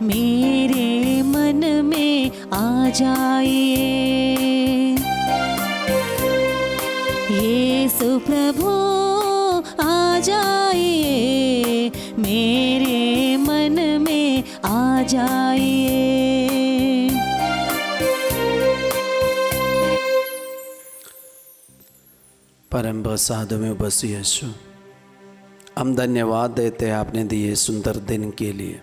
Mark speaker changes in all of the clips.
Speaker 1: मेरे मन में आ जाइए। यीशु प्रभु आ जाइए, मेरे मन में आ जाइए।
Speaker 2: परम प्रसाद में बस यीशु, हम धन्यवाद देते हैं आपने दिए सुंदर दिन के लिए,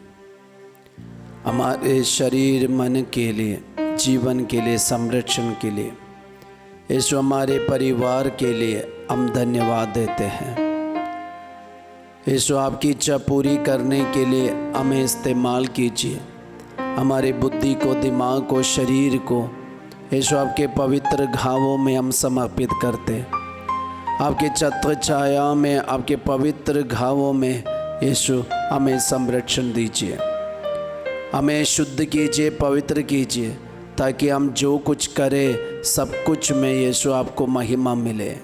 Speaker 2: हमारे शरीर मन के लिए, जीवन के लिए, संरक्षण के लिए, यीशु हमारे परिवार के लिए हम धन्यवाद देते हैं। यीशु आपकी इच्छा पूरी करने के लिए हमें इस्तेमाल कीजिए, हमारी बुद्धि को, दिमाग को, शरीर को यीशु आपके पवित्र घावों में हम समर्पित करते हैं। आपके छत्र छाया में, आपके पवित्र घावों में यीशु हमें संरक्षण दीजिए, हमें शुद्ध कीजिए, पवित्र कीजिए, ताकि हम जो कुछ करें सब कुछ में यीशु आपको महिमा मिले।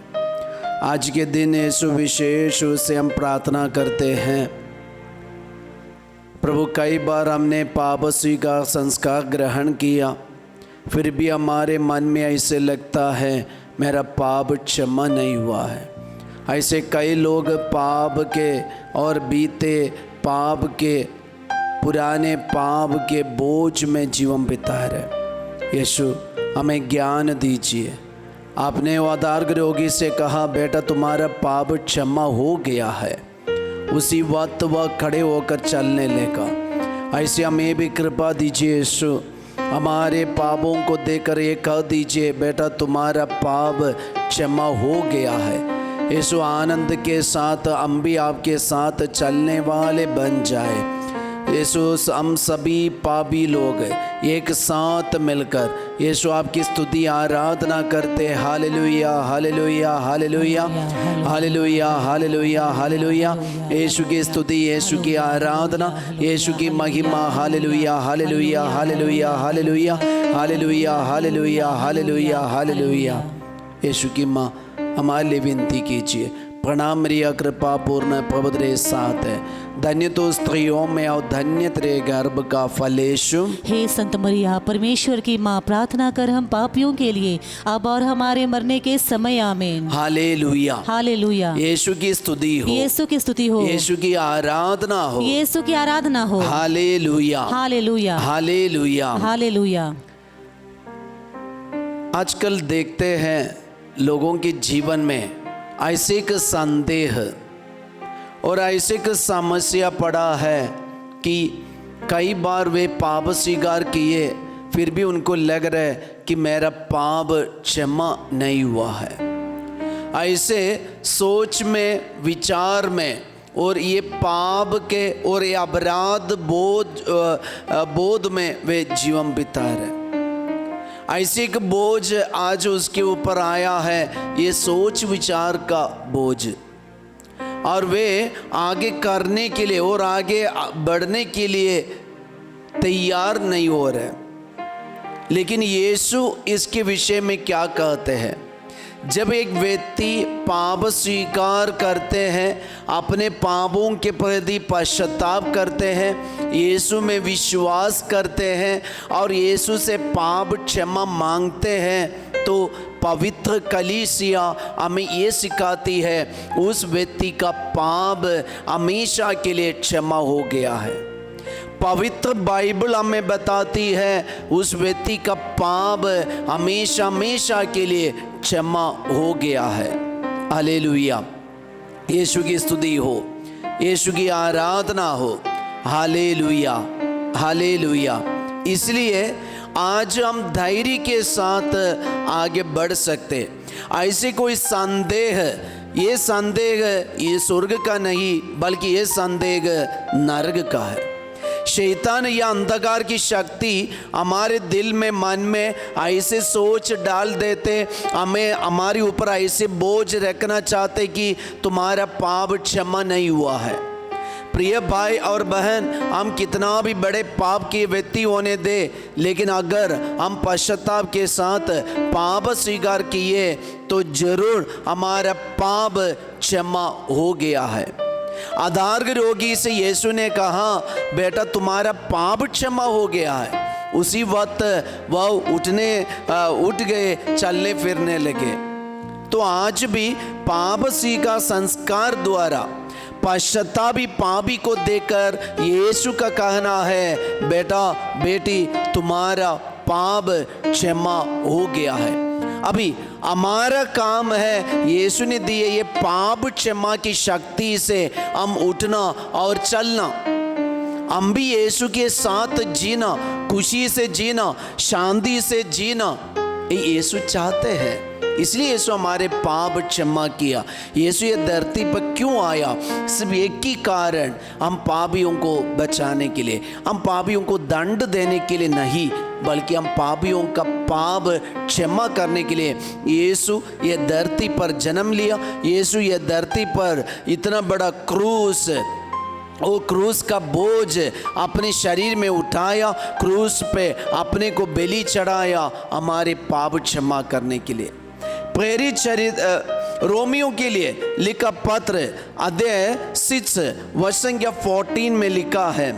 Speaker 2: आज के दिन यीशु विशेष रूप से हम प्रार्थना करते हैं प्रभु, कई बार हमने पाप स्वीकार संस्कार ग्रहण किया, फिर भी हमारे मन में ऐसे लगता है मेरा पाप क्षमा नहीं हुआ है। ऐसे कई लोग पाप के और बीते पाप के, पुराने पाप के बोझ में जीवन बिता रहे। यीशु हमें ज्ञान दीजिए। आपने वादार्ग रोगी से कहा, बेटा तुम्हारा पाप क्षमा हो गया है। उसी वक्त वह खड़े होकर चलने लगा। ऐसे हमें भी कृपा दीजिए यीशु, हमारे पापों को देकर ये कह दीजिए, बेटा तुम्हारा पाप क्षमा हो गया है। यीशु आनंद के साथ हम भी आपके साथ चलने वाले बन जाए। यीशु हम सभी पापी लोग एक साथ मिलकर यीशु आपकी स्तुति आराधना करते। Hallelujah, hallelujah, hallelujah, hallelujah, hallelujah, hallelujah. Yeshu की स्तुति, यीशु की आराधना, यीशु की महिमा। Hallelujah, hallelujah, hallelujah, hallelujah, hallelujah, hallelujah, hallelujah, hallelujah. Yeshu की माँ हमारे लिए विनती कीजिए। प्रणाम रिया कृपा पूर्ण प्रभु तेरे साथ है, धन्य तो स्त्रियों में और धन्य तेरे गर्भ का फल यीशु।
Speaker 1: हे संत मरिया परमेश्वर की माँ, प्रार्थना कर हम पापियों के लिए अब और हमारे मरने के समय, आमीन।
Speaker 2: Hallelujah,
Speaker 1: hallelujah.
Speaker 2: यीशु की स्तुति हो,
Speaker 1: यीशु की स्तुति हो,
Speaker 2: यीशु की आराधना हो,
Speaker 1: यीशु की आराधना हो।
Speaker 2: Hallelujah,
Speaker 1: hallelujah,
Speaker 2: hallelujah,
Speaker 1: hallelujah.
Speaker 2: आजकल देखते हैं लोगों के जीवन में ऐसे एक संदेह और ऐसे एक समस्या पड़ा है कि कई बार वे पाप स्वीकार किए, फिर भी उनको लग रहा है कि मेरा पाप क्षमा नहीं हुआ है। ऐसे सोच में, विचार में और ये पाप के और ये अपराध बोध में वे जीवन बिता रहे। ऐसे एक बोझ आज उसके ऊपर आया है, ये सोच विचार का बोझ, और वे आगे करने के लिए और आगे बढ़ने के लिए तैयार नहीं हो रहे। लेकिन यीशु इसके विषय में क्या कहते हैं? जब एक व्यक्ति पाप स्वीकार करते हैं, अपने पापों के प्रति पश्चाताप करते हैं, यीशु में विश्वास करते हैं और यीशु से पाप क्षमा मांगते हैं, तो पवित्र कलीसिया हमें ये सिखाती है उस व्यक्ति का पाप हमेशा के लिए क्षमा हो गया है। पवित्र बाइबल हमें बताती है उस व्यक्ति का पाप हमेशा हमेशा के लिए क्षमा हो गया है। हालेलुया, यीशु की स्तुति हो, यीशु की आराधना हो। Hallelujah, hallelujah. इसलिए आज हम धैर्य के साथ आगे बढ़ सकते। ऐसे कोई संदेह, ये संदेह ये स्वर्ग का नहीं बल्कि ये संदेह नरक का है। शैतान या अंधकार की शक्ति हमारे दिल में, मन में ऐसे सोच डाल देते, हमें हमारे ऊपर ऐसे बोझ रखना चाहते कि तुम्हारा पाप क्षमा नहीं हुआ है। प्रिय भाई और बहन, हम कितना भी बड़े पाप के व्यक्ति होने दे, लेकिन अगर हम पश्चाताप के साथ पाप स्वीकार किए तो जरूर हमारा पाप क्षमा हो गया है। अधार्ग रोगी से यीशु ने कहा, बेटा तुम्हारा पाप क्षमा हो गया है। उसी वक्त वह उठ गए, चलने फिरने लगे। तो आज भी पापसी का संस्कार द्वारा पश्चातापी पापी को देखकर यीशु का कहना है, बेटा बेटी तुम्हारा पाप क्षमा हो गया है। अभी हमारा काम है यीशु ने दिए ये पाप क्षमा की शक्ति से हम उठना और चलना। हम भी यीशु के साथ जीना, खुशी से जीना, शांति से जीना, ये यीशु चाहते हैं। इसलिए यीशु हमारे पाप क्षमा किया। यीशु ये धरती पर क्यों आया? सिर्फ एक ही कारण, हम पापियों को बचाने के लिए, हम पापियों को दंड देने के लिए नहीं, बल्कि हम पापियों का पाप क्षमा करने के लिए यीशु ये धरती पर जन्म लिया। यीशु ये धरती पर इतना बड़ा क्रूस, वो क्रूस का बोझ अपने शरीर में उठाया, क्रूस पे अपने को बलि चढ़ाया हमारे पाप क्षमा करने के लिए। प्रेरित रोमियों के लिए लिखा पत्र अध्याय 6 वचन संख्या 14 में लिखा है,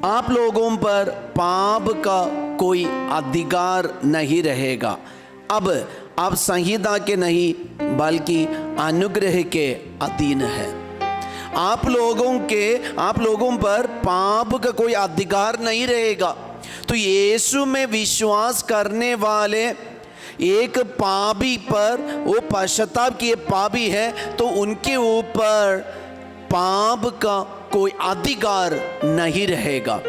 Speaker 2: आप लोगों पर पाप का कोई अधिकार नहीं रहेगा। अब आप संहिता के नहीं बल्कि अनुग्रह के अधीन है। आप लोगों पर पाप का कोई अधिकार नहीं रहेगा। तो यीशु में विश्वास करने वाले एक पापी पर, वो पश्चाताप किए पापी है, तो उनके ऊपर पाप का कोई अधिकार नहीं रहेगा।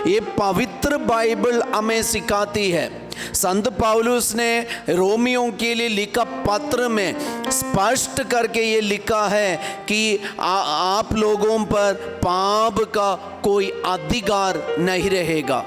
Speaker 2: ये पवित्र बाइबल हमें सिखाती है। संत पौलुस ने रोमियों के लिए लिखा पत्र में स्पष्ट करके ये लिखा है कि आप लोगों पर पाप का कोई अधिकार नहीं रहेगा।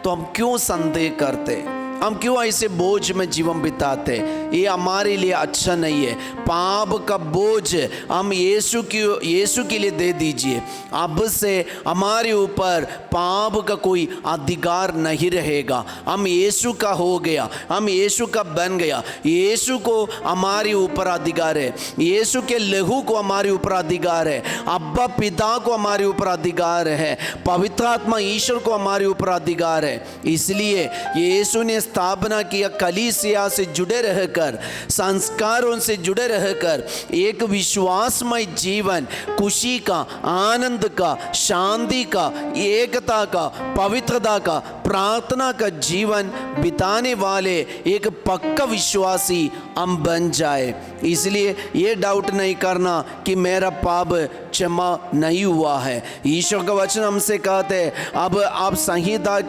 Speaker 2: तो हम क्यों संदेह करते? हम क्यों ऐसे बोझ में जीवन बिताते? ये हमारे लिए अच्छा नहीं है। पाप का बोझ हम यीशु के लिए दे दीजिए। अब से हमारे ऊपर पाप का कोई अधिकार नहीं रहेगा। हम यीशु का हो गया, हम यीशु का बन गया। यीशु को हमारे ऊपर अधिकार है, यीशु के लहू को हमारे ऊपर अधिकार है, अब्बा पिता को हमारे ऊपर अधिकार है, पवित्र आत्मा ईश्वर को हमारे ऊपर अधिकार है। इसलिए यीशु ने स्थापना किया, कलीसिया से जुड़े रहकर, संस्कारों से जुड़े रहकर एक विश्वासमय जीवन, खुशी का, आनंद का, शांति का, एकता का, पवित्रता का, प्रार्थना का जीवन बिताने वाले एक पक्का विश्वासी हम बन जाए। इसलिए ये डाउट नहीं करना कि मेरा पाप क्षमा नहीं हुआ है। ईश्वर का वचन हमसे कहते हैं, अब आप संहिता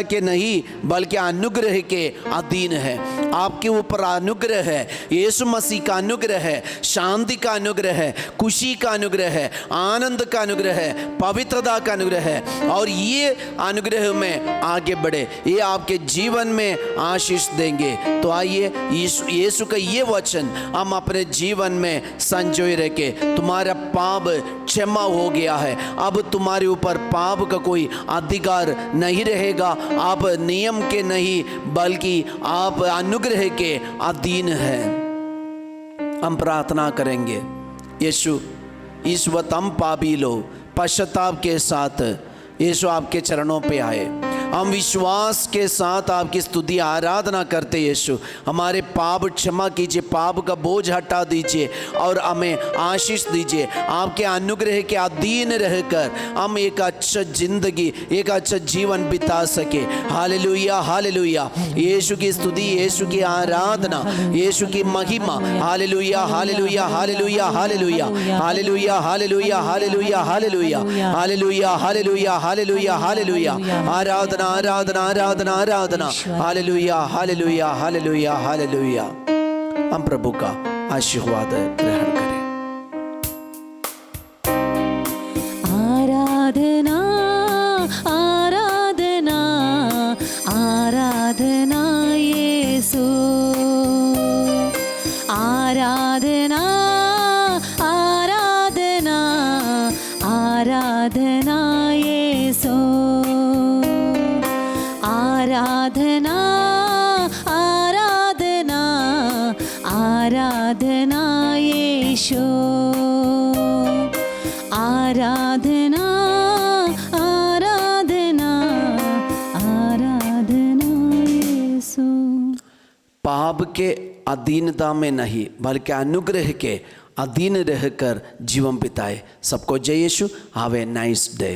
Speaker 2: के नहीं बल्कि अनुग्रह के अधीन है। आपके ऊपर अनुग्रह है, यीशु मसीह का अनुग्रह है, शांति का अनुग्रह है, खुशी का अनुग्रह है, आनंद का अनुग्रह है, पवित्रता का अनुग्रह है। और ये अनुग्रह में आगे बढ़े, ये आपके जीवन में आशीष देंगे। तो आइए यीशु का ये वचन हम अपने जीवन में संजोए रखे। तुम्हारा पाप क्षमा हो गया है, अब तुम्हारे ऊपर पाप का कोई अधिकार नहीं रहेगा। आप नियम के नहीं बल्कि आप अनुग्रह के अधीन हैं। हम प्रार्थना करेंगे, यीशु इस वक्त हम पापी लोग पश्चाताप के साथ यीशु आपके चरणों पे आए। हम विश्वास के साथ आपकी स्तुति आराधना करते। यीशु हमारे पाप क्षमा कीजिए, पाप का बोझ हटा दीजिए और हमें आशीष दीजिए। आपके अनुग्रह के अधीन रहकर हम एक अच्छा जिंदगी, एक अच्छा जीवन बिता सके। Hallelujah hallelujah. यीशु की स्तुति, यीशु की आराधना, यीशु की महिमा। Hallelujah hallelujah hallelujah hallelujah hallelujah hallelujah hallelujah hallelujah hallelujah hallelujah hallelujah hallelujah. आराधना आराधना आराधना आराधना। Hallelujah hallelujah hallelujah hallelujah. हम प्रभु का आशीर्वाद ग्रहण करें।
Speaker 1: आराधना आराधना आराधना यीशु, आराधना आराधना आराधना यीशु, आराधना आराधना आराधना यीशु। आराधना आराधना आराधना यीशु।
Speaker 2: पाप के अधीनता में नहीं बल्कि अनुग्रह के अधीन रहकर जीवन बिताए। सबको जय Yeshu. Have a nice day.